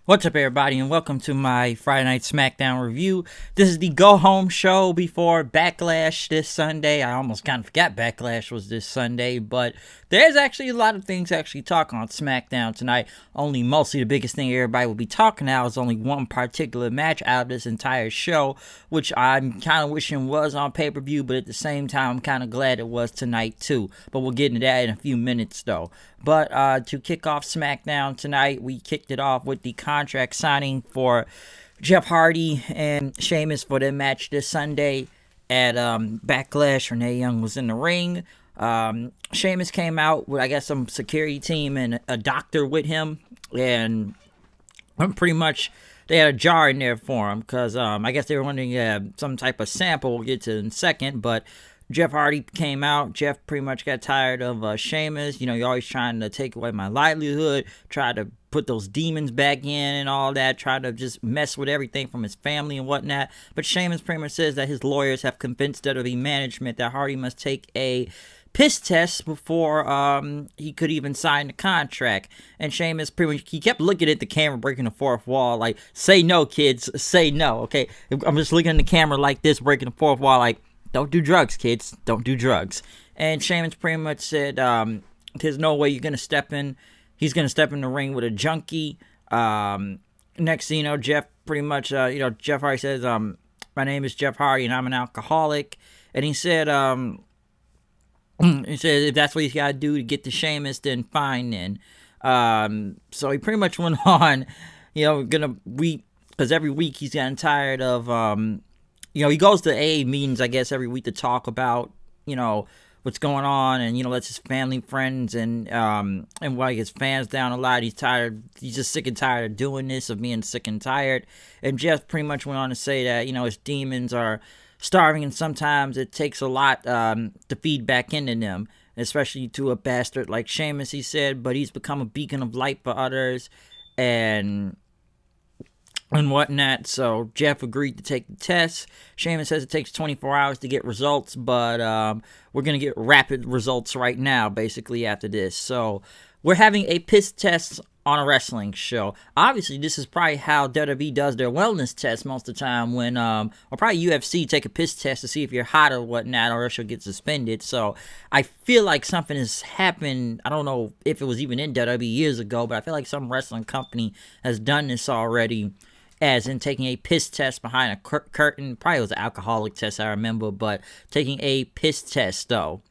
What's up, everybody, and welcome to my Friday Night Smackdown review. This is the go-home show before Backlash this Sunday. I almost kind of forgot Backlash was this Sunday, but there's actually a lot of things to actually talk on SmackDown tonight. Only mostly the biggest thing everybody will be talking now is only one particular match out of this entire show, which I'm kind of wishing was on pay-per-view, but at the same time, I'm kind of glad it was tonight, too. But we'll get into that in a few minutes, though. But to kick off SmackDown tonight, we kicked it off with the contract signing for Jeff Hardy and Sheamus for their match this Sunday at Backlash. Renee Young was in the ring. Sheamus came out with, I guess, some security team and a doctor with him. And pretty much they had a jar in there for him because I guess they were wanting some type of sample. We'll get to in a second, but Jeff Hardy came out. Jeff pretty much got tired of Sheamus. You know, you're always trying to take away my livelihood, try to put those demons back in and all that, try to just mess with everything from his family and whatnot. But Sheamus pretty much says that his lawyers have convinced WWE management that Hardy must take a piss test before he could even sign the contract. And Sheamus pretty much, he kept looking at the camera, breaking the fourth wall, like, say no, kids, say no, okay? I'm just looking at the camera like this, breaking the fourth wall, like, don't do drugs, kids. Don't do drugs. And Sheamus pretty much said, there's no way you're going to step in. He's going to step in the ring with a junkie. Next thing you know, Jeff pretty much, Jeff Hardy says, my name is Jeff Hardy and I'm an alcoholic. And he said, if that's what he's got to do to get to Sheamus, then fine then. So he pretty much went on, because every week he's gotten tired of, he goes to AA meetings, I guess, every week to talk about, what's going on, and, lets his family, friends, and why his fans down a lot. He's tired. He's just sick and tired of doing this, of being sick and tired. And Jeff pretty much went on to say that, his demons are starving, and sometimes it takes a lot to feed back into them, especially to a bastard like Sheamus, he said, but he's become a beacon of light for others, and whatnot. So Jeff agreed to take the test. Sheamus says it takes 24 hours to get results, but we're going to get rapid results right now, basically, after this. So we're having a piss test on a wrestling show. Obviously, this is probably how WWE does their wellness test most of the time when, or probably UFC take a piss test to see if you're hot or whatnot, or else you'll get suspended. So I feel like something has happened. I don't know if it was even in WWE years ago, but I feel like some wrestling company has done this already, as in taking a piss test behind a curtain. Probably was an alcoholic test, I remember, but taking a piss test, though.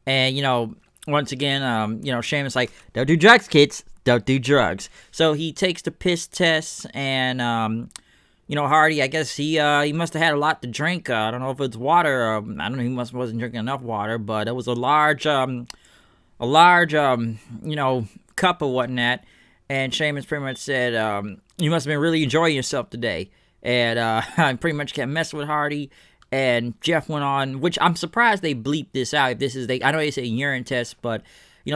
And, once again, Sheamus like, don't do drugs, kids. Don't do drugs. So he takes the piss test, and, Hardy, I guess he must have had a lot to drink. I don't know if it's water, or, I don't know, he wasn't drinking enough water, but it was a large, cup or whatnot. And Sheamus pretty much said, you must have been really enjoying yourself today. And I pretty much kept messing with Hardy. And Jeff went on, which I'm surprised they bleeped this out. If this is, I know they say urine test, but,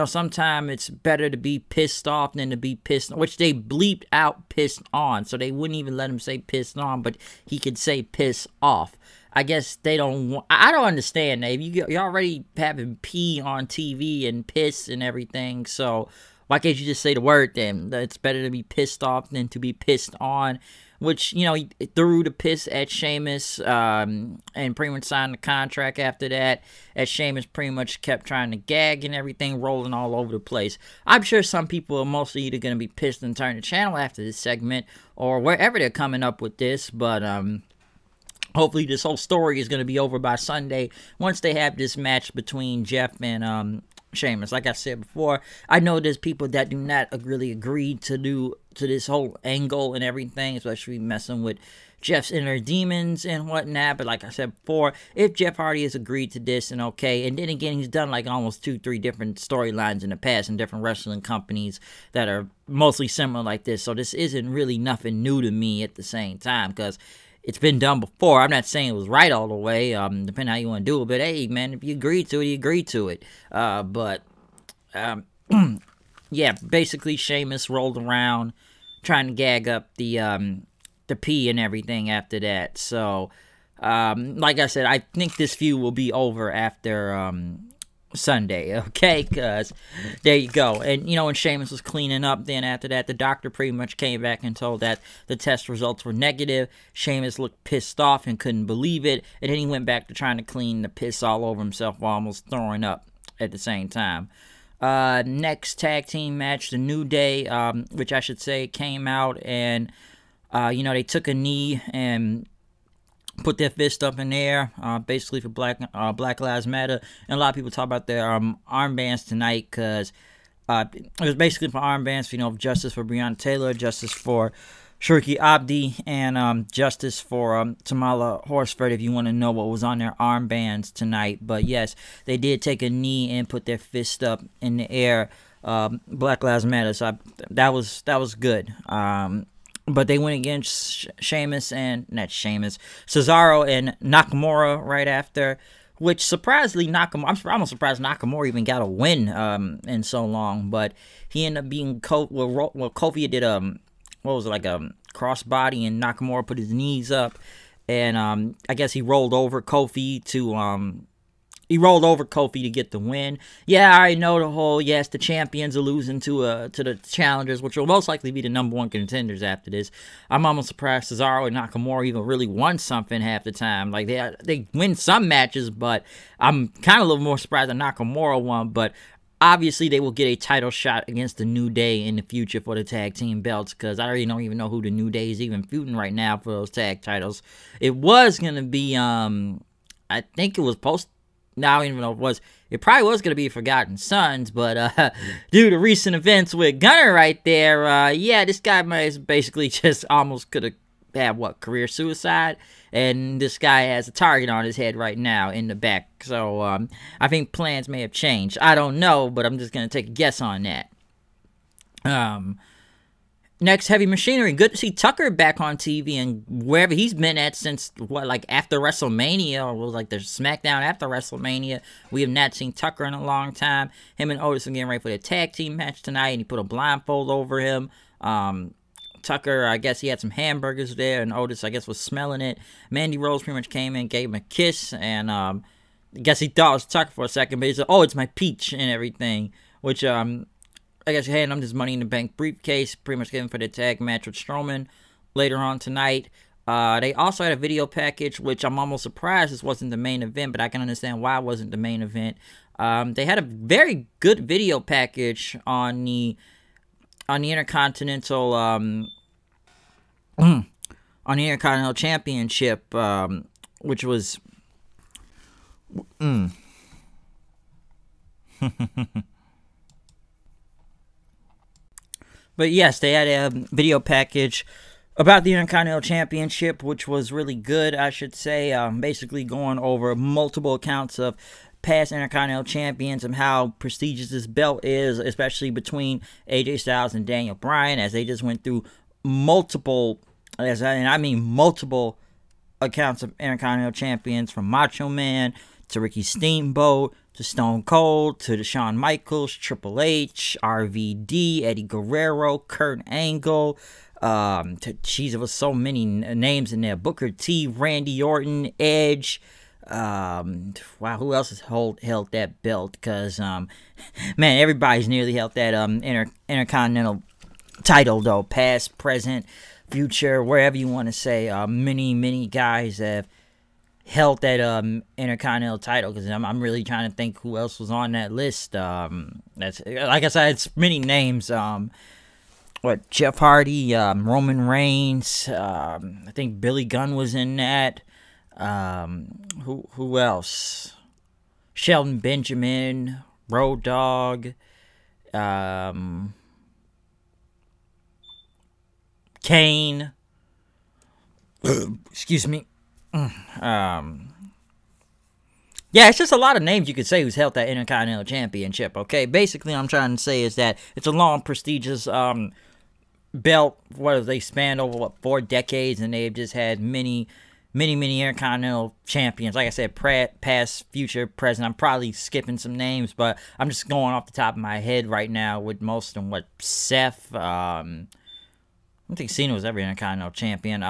sometimes it's better to be pissed off than to be pissed on, which they bleeped out pissed on. So they wouldn't even let him say pissed on, but he could say piss off. I guess they don't want, I don't understand, Dave. You're already having pee on TV and piss and everything, so why can't you just say the word then? It's better to be pissed off than to be pissed on. Which, he threw the piss at Sheamus and pretty much signed the contract after that. As Sheamus pretty much kept trying to gag and everything, rolling all over the place. I'm sure some people are mostly either going to be pissed and turn the channel after this segment, or wherever they're coming up with this. But hopefully this whole story is going to be over by Sunday, once they have this match between Jeff and Sheamus. Like I said before, I know there's people that do not really agree to this whole angle and everything, especially messing with Jeff's inner demons and whatnot. But like I said before, if Jeff Hardy has agreed to this, and okay, and then again, he's done like almost 2-3 different storylines in the past in different wrestling companies that are mostly similar like this, so this isn't really nothing new to me at the same time, because it's been done before. I'm not saying it was right all the way, depending how you want to do it. But hey, man, if you agree to it, you agree to it. Yeah, basically Sheamus rolled around trying to gag up the pee and everything after that. So, like I said, I think this feud will be over after Sunday, okay? Because there you go. And, when Sheamus was cleaning up, then after that, the doctor pretty much came back and told that the test results were negative. Sheamus looked pissed off and couldn't believe it. And then he went back to trying to clean the piss all over himself while almost throwing up at the same time. Next tag team match, the New Day, which I should say came out and, they took a knee and put their fist up in the air, basically for Black Lives Matter. And a lot of people talk about their armbands tonight because it was basically for armbands, justice for Breonna Taylor, justice for Shirky Abdi, and justice for Tamala Horsford, if you want to know what was on their armbands tonight. But yes, they did take a knee and put their fist up in the air. Black Lives Matter, so that was good. But they went against Cesaro and Nakamura right after, which surprisingly I'm almost surprised Nakamura even got a win in so long. But he ended up being Kofi did what was it, like a crossbody, and Nakamura put his knees up, and I guess he rolled over Kofi to get the win. Yeah, I already know the whole, yes, the champions are losing to the challengers, which will most likely be the #1 contenders after this. I'm almost surprised Cesaro and Nakamura even really won something half the time. Like, they win some matches, but I'm kind of a little more surprised that Nakamura won. But obviously, they will get a title shot against the New Day in the future for the tag team belts, because I already don't even know who the New Day is even feuding right now for those tag titles. It was going to be, I think it was no, I don't even know if it was. It probably was going to be Forgotten Sons, but due to recent events with Gunner right there, yeah, this guy basically just almost could have had, career suicide, and this guy has a target on his head right now in the back, so I think plans may have changed. I don't know, but I'm just going to take a guess on that. Next, Heavy Machinery. Good to see Tucker back on TV and wherever he's been at since, after WrestleMania, or was like the Smackdown after WrestleMania. We have not seen Tucker in a long time. Him and Otis are getting ready for the tag team match tonight, and he put a blindfold over him. Tucker, I guess he had some hamburgers there, and Otis, I guess, was smelling it. Mandy Rose pretty much came in, gave him a kiss, and I guess he thought it was Tucker for a second, but he said, "Oh, it's my peach," and everything, which, I guess handing him this Money in the Bank briefcase, pretty much getting for the tag match with Strowman later on tonight. They also had a video package, which I'm almost surprised this wasn't the main event, but I can understand why it wasn't the main event. They had a very good video package on the Intercontinental Championship, which was But yes, they had a video package about the Intercontinental Championship, which was really good, I should say. Basically going over multiple accounts of past Intercontinental Champions and how prestigious this belt is, especially between AJ Styles and Daniel Bryan, as they just went through multiple accounts of Intercontinental Champions, from Macho Man to Ricky Steamboat to Stone Cold to Shawn Michaels, Triple H, RVD, Eddie Guerrero, Kurt Angle. There was so many names in there. Booker T, Randy Orton, Edge. Wow, who else has held that belt? Because, man, everybody's nearly held that Intercontinental title, though. Past, present, future, wherever you want to say. Many guys have held that Intercontinental title, because I'm really trying to think who else was on that list. That's, like I said, it's many names. Jeff Hardy, Roman Reigns, I think Billy Gunn was in that. Who else? Shelton Benjamin, Road Dogg, Kane. Excuse me. Yeah, it's just a lot of names you could say who's held that Intercontinental Championship, okay? Basically, what I'm trying to say is that it's a long, prestigious belt. They spanned over, 4 decades, and they've just had many Intercontinental Champions. Like I said, past, future, present. I'm probably skipping some names, but I'm just going off the top of my head right now with most of them. Seth, I don't think Cena was ever Intercontinental Champion.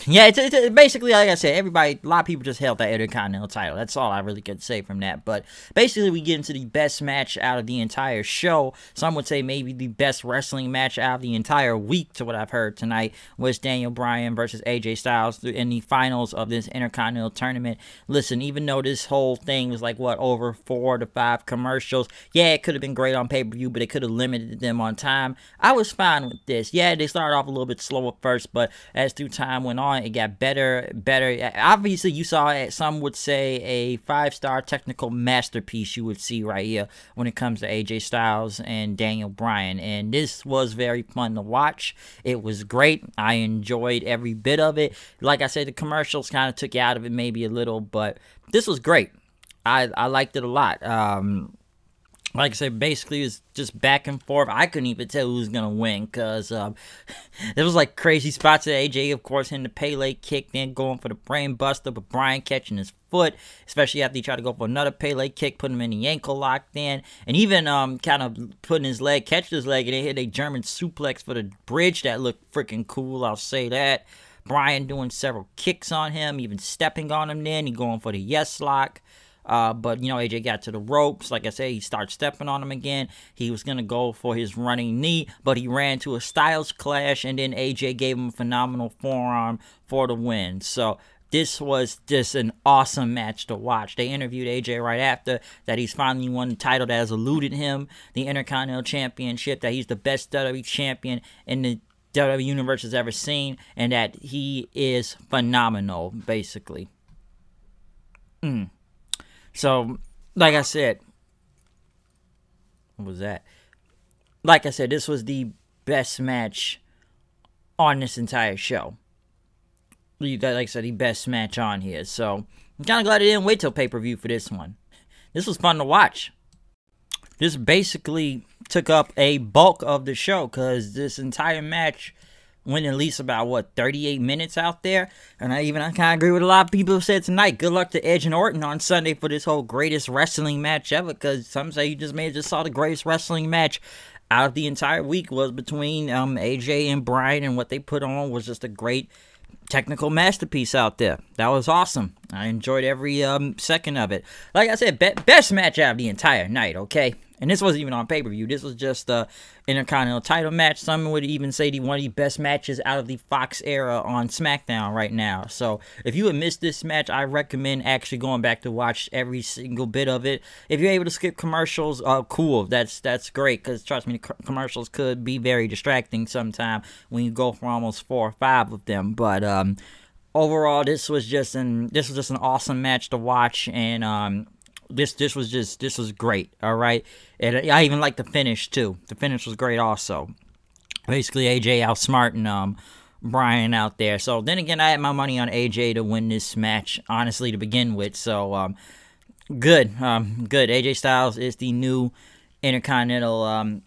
Yeah, it's basically, like I said, a lot of people just held that Intercontinental title. That's all I really could say from that. But basically, we get into the best match out of the entire show. Some would say maybe the best wrestling match out of the entire week, to what I've heard tonight, was Daniel Bryan versus AJ Styles in the finals of this Intercontinental tournament. Listen, even though this whole thing was like, what, over 4 to 5 commercials, yeah, it could have been great on pay-per-view, but it could have limited them on time. I was fine with this. Yeah, they started off a little bit slow at first, but as through time went on, it got better. Obviously, you saw, some would say, a 5-star technical masterpiece you would see right here when it comes to AJ Styles and Daniel Bryan. And this was very fun to watch. It was great. I enjoyed every bit of it. Like I said, the commercials kind of took you out of it maybe a little, but this was great. I liked it a lot. Like I said, basically, it was just back and forth. I couldn't even tell who was going to win because there was like crazy spots. AJ, of course, hitting the Pele kick, then going for the brain buster, but Bryan catching his foot, especially after he tried to go for another Pele kick, putting him in the ankle lock then, and even kind of putting his leg, catching his leg, and they hit a German suplex for the bridge. That looked freaking cool, I'll say that. Bryan doing several kicks on him, even stepping on him then. He going for the yes lock. But, you know, AJ got to the ropes. Like I said, he started stepping on him again. He was going to go for his running knee, but he ran to a Styles clash, and then AJ gave him a phenomenal forearm for the win. So this was just an awesome match to watch. They interviewed AJ right after that he's finally won the title that has eluded him, the Intercontinental Championship, that he's the best WWE champion in the WWE Universe has ever seen, and that he is phenomenal, basically. So, like I said, what was that? Like I said, this was the best match on this entire show. Like I said, the best match on here. So, I'm kind of glad I didn't wait till pay-per-view for this one. This was fun to watch. This basically took up a bulk of the show because this entire match went at least about, what, 38 minutes out there. And I kind of agree with a lot of people who said tonight, good luck to Edge and Orton on Sunday for this whole greatest wrestling match ever, because some say you just saw the greatest wrestling match out of the entire week was between AJ and Bryan, and what they put on was just a great technical masterpiece out there. That was awesome. I enjoyed every second of it. Like I said, best match out of the entire night, okay? And this wasn't even on pay-per-view. This was just a Intercontinental title match. Some would even say one of the best matches out of the Fox era on Smackdown right now. So if you had missed this match, I recommend actually going back to watch every single bit of it. If you're able to skip commercials, cool. That's great, because trust me, commercials could be very distracting sometimes when you go for almost 4 or 5 of them. But overall, this was just an awesome match to watch, and this was great. All right, and I even like the finish too. The finish was great also. Basically, AJ outsmarting Bryan out there. So then again, I had my money on AJ to win this match, honestly, to begin with. So good. AJ Styles is the new Intercontinental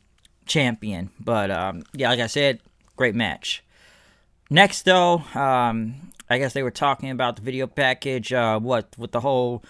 champion. But yeah, like I said, great match. Next though, I guess they were talking about the video package. With the whole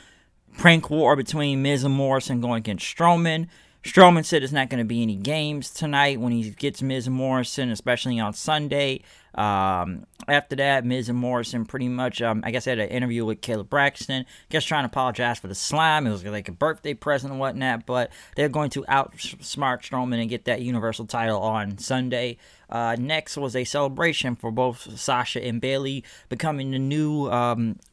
prank war between Miz and Morrison going against Strowman. Strowman said it's not going to be any games tonight when he gets Miz and Morrison, especially on Sunday. After that, Miz and Morrison pretty much, I guess, had an interview with Caleb Braxton. Guess trying to apologize for the slime. It was like a birthday present and whatnot, but they're going to outsmart Strowman and get that Universal title on Sunday. Next was a celebration for both Sasha and Bayley becoming the new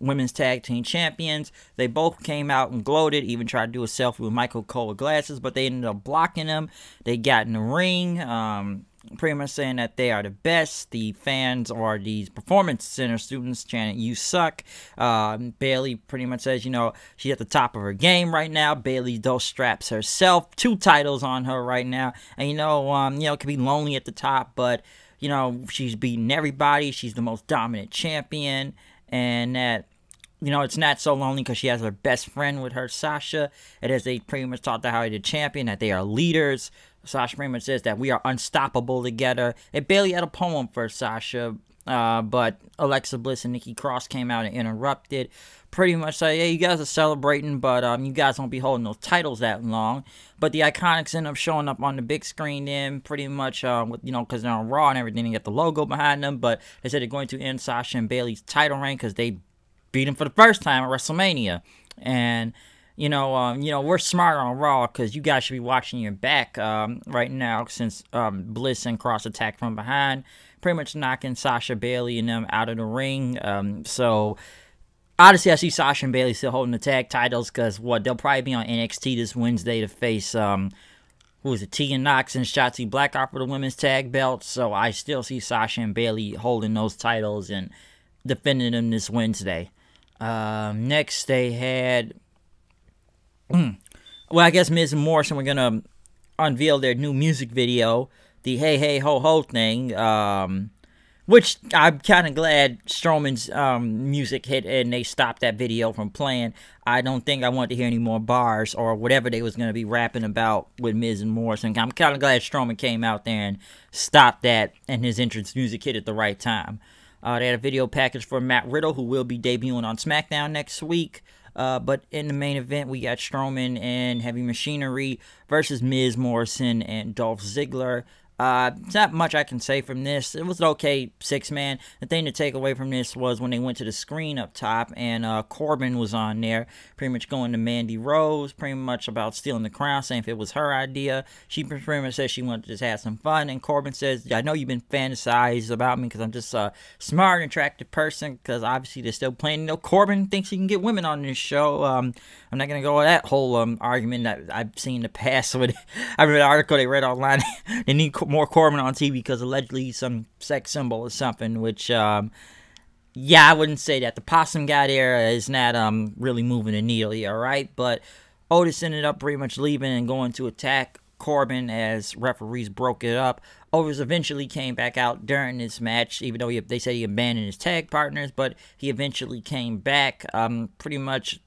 women's tag team champions. They both came out and gloated, even tried to do a selfie with Michael Cole with glasses, but they ended up blocking them. They got in the ring, pretty much saying that they are the best. The fans or these performance center students chanting, "You suck." Bayley pretty much says, she's at the top of her game right now. Bayley though straps herself, 2 titles on her right now, and it can be lonely at the top, but she's beating everybody. She's the most dominant champion, and that it's not so lonely because she has her best friend with her, Sasha. And as they pretty much taught her how to be the champion, that they are leaders. Sasha pretty much says that we are unstoppable together. And Bayley had a poem for Sasha but Alexa Bliss and Nikki Cross came out and interrupted. Pretty much say, yeah, you guys are celebrating, but you guys won't be holding those titles that long. But the Iconics end up showing up on the big screen then, pretty much, with, you know, because they're on Raw and everything, they got the logo behind them. But they said they're going to end Sasha and Bayley's title reign because they beat them for the first time at WrestleMania. And you know, we're smart on Raw because you guys should be watching your back right now since Bliss and Cross attacked from behind, pretty much knocking Sasha, Bayley, and them out of the ring. So, honestly, I see Sasha and Bayley still holding the tag titles because, they'll probably be on NXT this Wednesday to face, who is it, Tegan Nox and Shotzi Blackheart for the women's tag belts. So, I still see Sasha and Bayley holding those titles and defending them this Wednesday. Next, they had... Well, I guess Miz and Morrison were going to unveil their new music video, the Hey Hey Ho Ho thing, which I'm kind of glad Strowman's music hit and they stopped that video from playing. I don't think I want to hear any more bars or whatever they was going to be rapping about with Miz and Morrison. I'm kind of glad Strowman came out there and stopped that and his entrance music hit at the right time. They had a video package for Matt Riddle, who will be debuting on Smackdown next week. But in the main event, we got Strowman and Heavy Machinery versus Miz, Morrison, and Dolph Ziggler. It's not much I can say from this. It was an okay six-man. The thing to take away from this was when they went to the screen up top and Corbin was on there, pretty much going to Mandy Rose, pretty much about stealing the crown, saying if it was her idea. She pretty much said she wanted to just have some fun, and Corbin says, I know you've been fantasizing about me because I'm just a smart and attractive person, because obviously they're still playing. You know, Corbin thinks he can get women on this show. I'm not going to go with that whole argument that I've seen in the past. I read an article they read online. They need more Corbin on TV because allegedly he's some sex symbol or something, which, yeah, I wouldn't say that. The possum guy there is not really moving the needle here, alright? But Otis ended up pretty much leaving and going to attack Corbin as referees broke it up. Otis eventually came back out during this match, even though they said he abandoned his tag partners, but he eventually came back, pretty much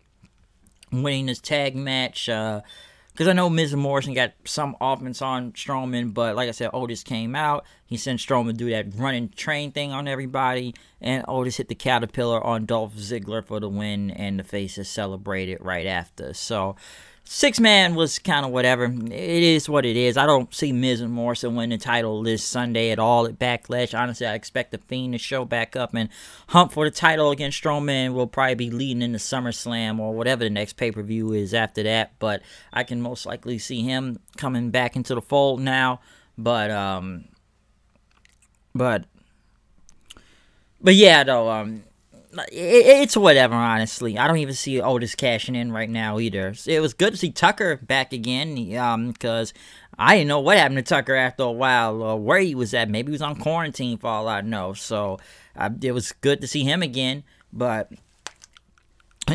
winning this tag match, because I know Miz and Morrison got some offense on Strowman, but like I said, Otis came out. He sent Strowman to do that running train thing on everybody, and Otis hit the Caterpillar on Dolph Ziggler for the win, and the faces celebrated right after. So, six-man was kind of whatever. It is what it is. I don't see Miz and Morrison win the title this Sunday at all at Backlash. Honestly, I expect The Fiend to show back up and hump for the title against Strowman. Will probably be leading into SummerSlam or whatever the next pay-per-view is after that. But I can most likely see him coming back into the fold now. But yeah, though, it's whatever, honestly. I don't even see Otis cashing in right now either. It was good to see Tucker back again, because I didn't know what happened to Tucker after a while, or where he was at. Maybe he was on quarantine for all I know. So it was good to see him again, but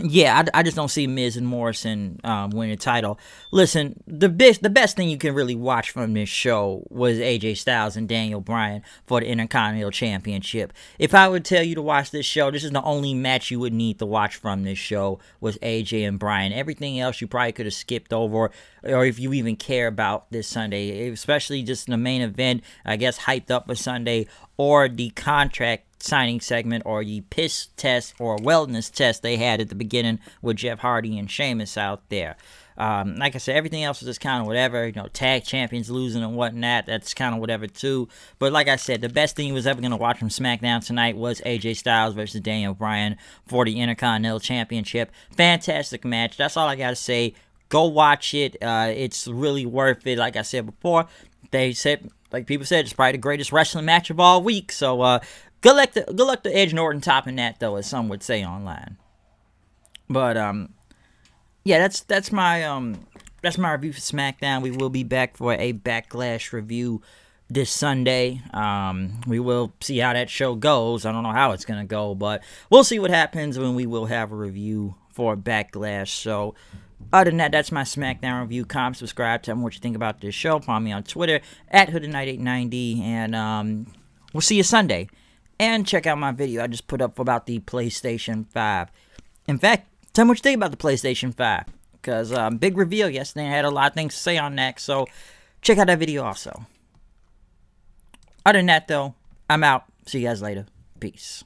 yeah, I just don't see Miz and Morrison winning the title. Listen, the best thing you can really watch from this show was AJ Styles and Daniel Bryan for the Intercontinental Championship. If I would tell you to watch this show, this is the only match you would need to watch from this show was AJ and Bryan. Everything else you probably could have skipped over, or if you even care about this Sunday, especially just the main event, I guess hyped up for Sunday, or the contract signing segment, or the piss test or wellness test they had at the beginning with Jeff Hardy and Sheamus out there. Like I said, everything else was just kind of whatever. You know, tag champions losing and whatnot, that's kind of whatever too. But like I said, the best thing you was ever going to watch from SmackDown tonight was AJ Styles versus Daniel Bryan for the Intercontinental Championship. Fantastic match. That's all I got to say. Go watch it. It's really worth it. Like I said before, they said, like people said, it's probably the greatest wrestling match of all week. So, good luck to Edge and Orton topping that, though, as some would say online. But yeah, that's my review for SmackDown. We will be back for a Backlash review this Sunday. We will see how that show goes. I don't know how it's gonna go, but we'll see what happens when we will have a review for Backlash. So, other than that, that's my SmackDown review. Comment, subscribe, tell me what you think about this show. Follow me on Twitter at HoodedKnight890, and we'll see you Sunday. And check out my video I just put up about the PlayStation 5. In fact, tell me what you think about the PlayStation 5. Because big reveal yesterday. I had a lot of things to say on that. So check out that video also. Other than that, though, I'm out. See you guys later. Peace. Peace.